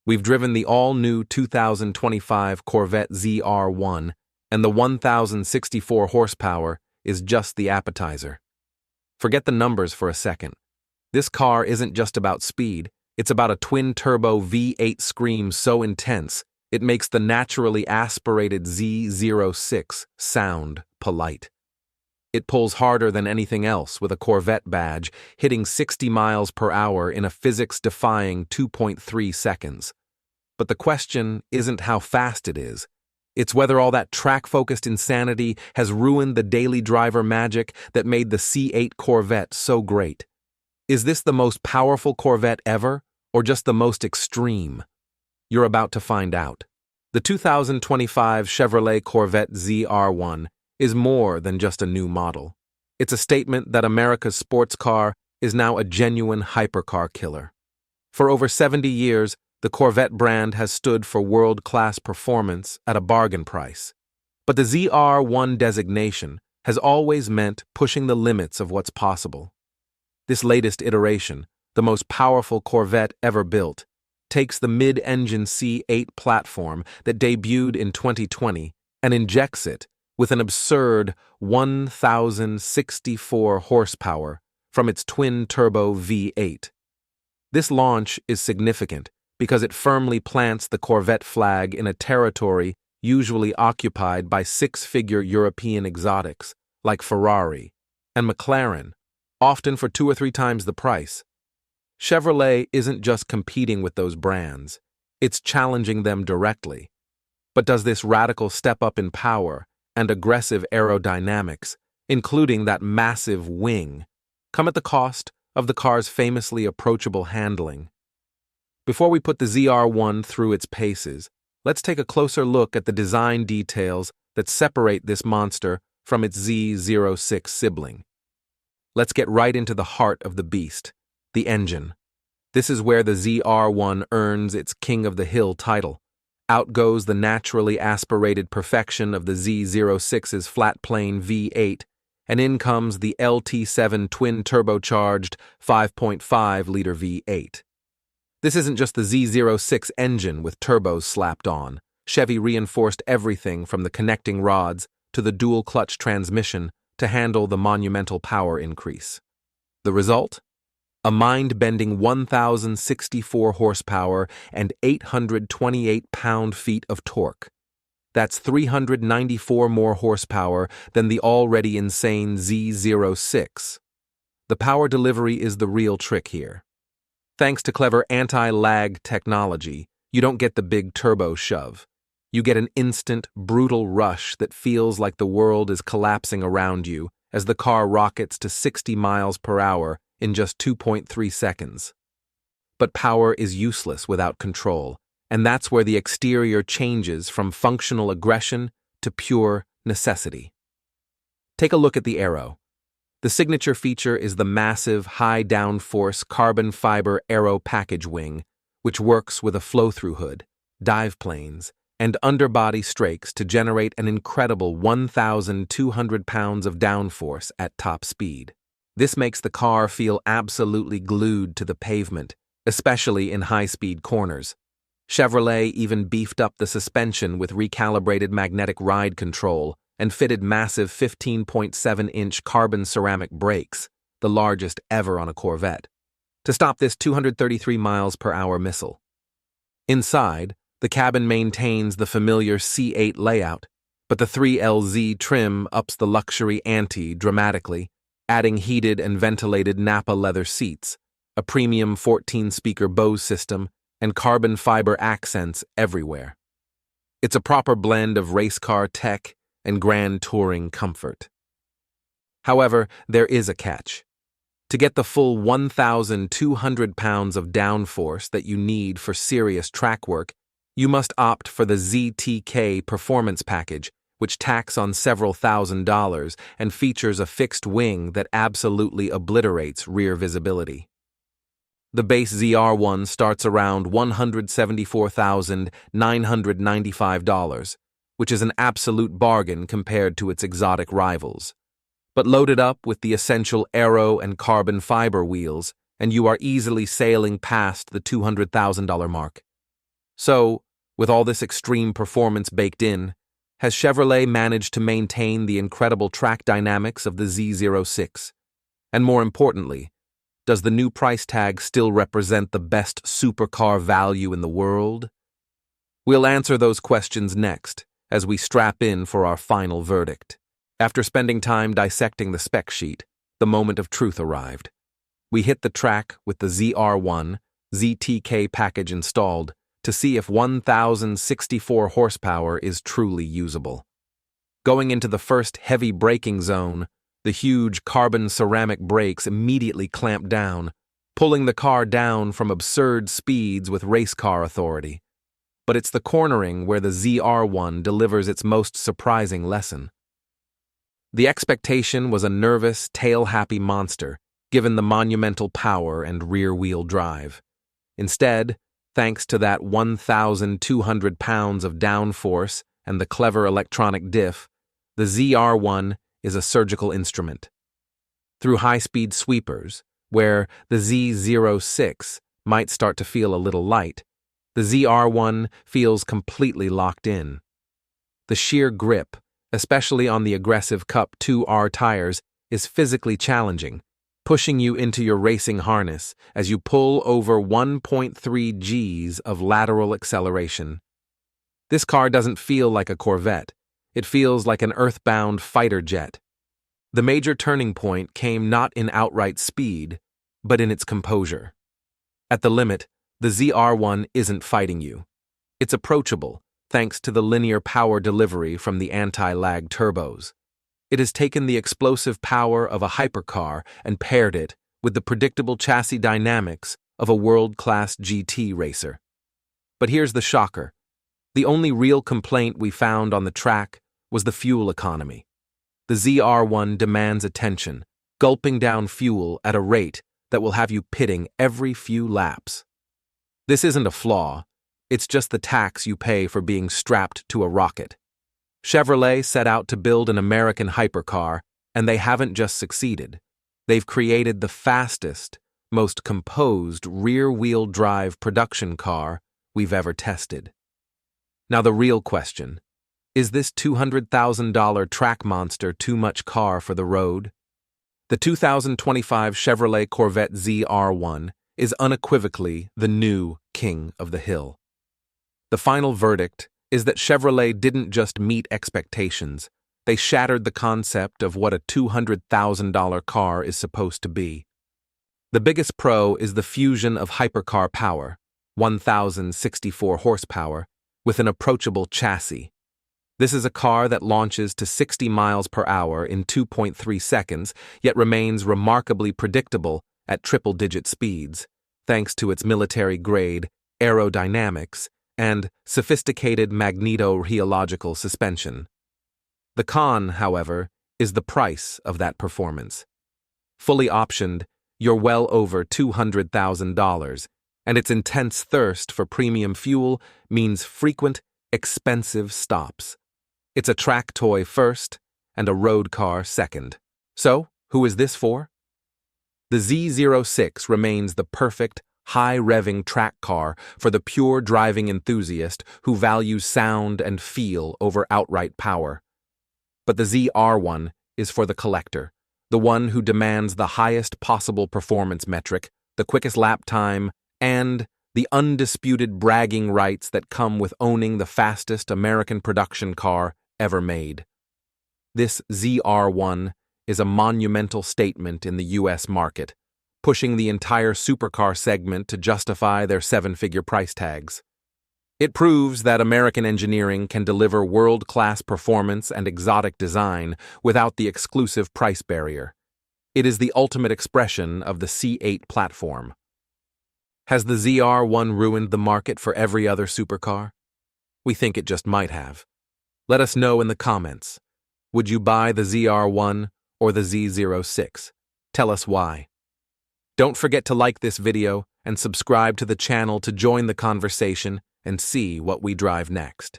We've driven the all-new 2025 Corvette ZR1, and the 1,064 horsepower is just the appetizer. Forget the numbers for a second. This car isn't just about speed, it's about a twin-turbo V8 scream so intense, it makes the naturally aspirated Z06 sound polite. It pulls harder than anything else with a Corvette badge, hitting 60 miles per hour in a physics-defying 2.3 seconds. But the question isn't how fast it is. It's whether all that track-focused insanity has ruined the daily driver magic that made the C8 Corvette so great. Is this the most powerful Corvette ever, or just the most extreme? You're about to find out. The 2025 Chevrolet Corvette ZR1 is more than just a new model. It's a statement that America's sports car is now a genuine hypercar killer. For over 70 years, the Corvette brand has stood for world-class performance at a bargain price. But the ZR1 designation has always meant pushing the limits of what's possible. This latest iteration, the most powerful Corvette ever built, takes the mid-engine C8 platform that debuted in 2020 and injects it with an absurd 1,064 horsepower from its twin-turbo V8. This launch is significant because it firmly plants the Corvette flag in a territory usually occupied by six-figure European exotics like Ferrari and McLaren, often for 2 or 3 times the price. Chevrolet isn't just competing with those brands, it's challenging them directly. But does this radical step up in power and aggressive aerodynamics, including that massive wing, come at the cost of the car's famously approachable handling? Before we put the ZR1 through its paces, let's take a closer look at the design details that separate this monster from its Z06 sibling. Let's get right into the heart of the beast, the engine. This is where the ZR1 earns its King of the Hill title. Out goes the naturally aspirated perfection of the Z06's flat-plane V8, and in comes the LT7 twin-turbocharged 5.5-liter V8. This isn't just the Z06 engine with turbos slapped on. Chevy reinforced everything from the connecting rods to the dual-clutch transmission to handle the monumental power increase. The result? A mind-bending 1,064 horsepower and 828 pound-feet of torque. That's 394 more horsepower than the already insane Z06. The power delivery is the real trick here. Thanks to clever anti-lag technology, you don't get the big turbo shove. You get an instant, brutal rush that feels like the world is collapsing around you as the car rockets to 60 miles per hour in just 2.3 seconds. But power is useless without control, and that's where the exterior changes from functional aggression to pure necessity. Take a look at the aero. The signature feature is the massive, high-downforce Carbon Fiber Aero Package wing, which works with a flow-through hood, dive planes, and underbody strakes to generate an incredible 1,200 pounds of downforce at top speed. This makes the car feel absolutely glued to the pavement, especially in high-speed corners. Chevrolet even beefed up the suspension with recalibrated magnetic ride control and fitted massive 15.7-inch carbon ceramic brakes, the largest ever on a Corvette, to stop this 233 miles per hour missile. Inside, the cabin maintains the familiar C8 layout, but the 3LZ trim ups the luxury ante dramatically, adding heated and ventilated Napa leather seats, a premium 14-speaker Bose system, and carbon fiber accents everywhere. It's a proper blend of race car tech and grand touring comfort. However, there is a catch. To get the full 1,200 pounds of downforce that you need for serious track work, you must opt for the ZTK Performance Package, which tacks on several $1,000s and features a fixed wing that absolutely obliterates rear visibility. The base ZR1 starts around $174,995, which is an absolute bargain compared to its exotic rivals. But load it up with the essential aero and carbon fiber wheels, and you are easily sailing past the $200,000 mark. So, with all this extreme performance baked in, has Chevrolet managed to maintain the incredible track dynamics of the Z06? And more importantly, does the new price tag still represent the best supercar value in the world? We'll answer those questions next, as we strap in for our final verdict. After spending time dissecting the spec sheet, the moment of truth arrived. We hit the track with the ZR1 ZTK package installed to see if 1,064 horsepower is truly usable. Going into the first heavy braking zone, the huge carbon ceramic brakes immediately clamped down, pulling the car down from absurd speeds with race car authority. But it's the cornering where the ZR1 delivers its most surprising lesson. The expectation was a nervous, tail-happy monster, given the monumental power and rear-wheel drive. Instead, thanks to that 1,200 pounds of downforce and the clever electronic diff, the ZR1 is a surgical instrument. Through high-speed sweepers, where the Z06 might start to feel a little light, the ZR1 feels completely locked in. The sheer grip, especially on the aggressive Cup 2R tires, is physically challenging, pushing you into your racing harness as you pull over 1.3 Gs of lateral acceleration. This car doesn't feel like a Corvette. It feels like an earthbound fighter jet. The major turning point came not in outright speed, but in its composure. At the limit, the ZR1 isn't fighting you. It's approachable, thanks to the linear power delivery from the anti-lag turbos. It has taken the explosive power of a hypercar and paired it with the predictable chassis dynamics of a world-class GT racer. But here's the shocker. The only real complaint we found on the track was the fuel economy. The ZR1 demands attention, gulping down fuel at a rate that will have you pitting every few laps. This isn't a flaw, it's just the tax you pay for being strapped to a rocket. Chevrolet set out to build an American hypercar, and they haven't just succeeded. They've created the fastest, most composed rear-wheel drive production car we've ever tested. Now the real question, is this $200,000 track monster too much car for the road? The 2025 Chevrolet Corvette ZR1 is unequivocally the new king of the hill. The final verdict is that Chevrolet didn't just meet expectations, they shattered the concept of what a $200,000 car is supposed to be. The biggest pro is the fusion of hypercar power, 1,064 horsepower, with an approachable chassis. This is a car that launches to 60 miles per hour in 2.3 seconds, yet remains remarkably predictable at triple-digit speeds, thanks to its military-grade aerodynamics and sophisticated magneto-rheological suspension. The con, however, is the price of that performance. Fully optioned, you're well over $200,000, and its intense thirst for premium fuel means frequent, expensive stops. It's a track toy first and a road car second. So, who is this for? The Z06 remains the perfect, high-revving track car for the pure driving enthusiast who values sound and feel over outright power. But the ZR1 is for the collector, the one who demands the highest possible performance metric, the quickest lap time, and the undisputed bragging rights that come with owning the fastest American production car ever made. This ZR1 is a monumental statement in the U.S. market, pushing the entire supercar segment to justify their seven-figure price tags. It proves that American engineering can deliver world-class performance and exotic design without the exclusive price barrier. It is the ultimate expression of the C8 platform. Has the ZR1 ruined the market for every other supercar? We think it just might have. Let us know in the comments. Would you buy the ZR1 or the Z06? Tell us why. Don't forget to like this video and subscribe to the channel to join the conversation and see what we drive next.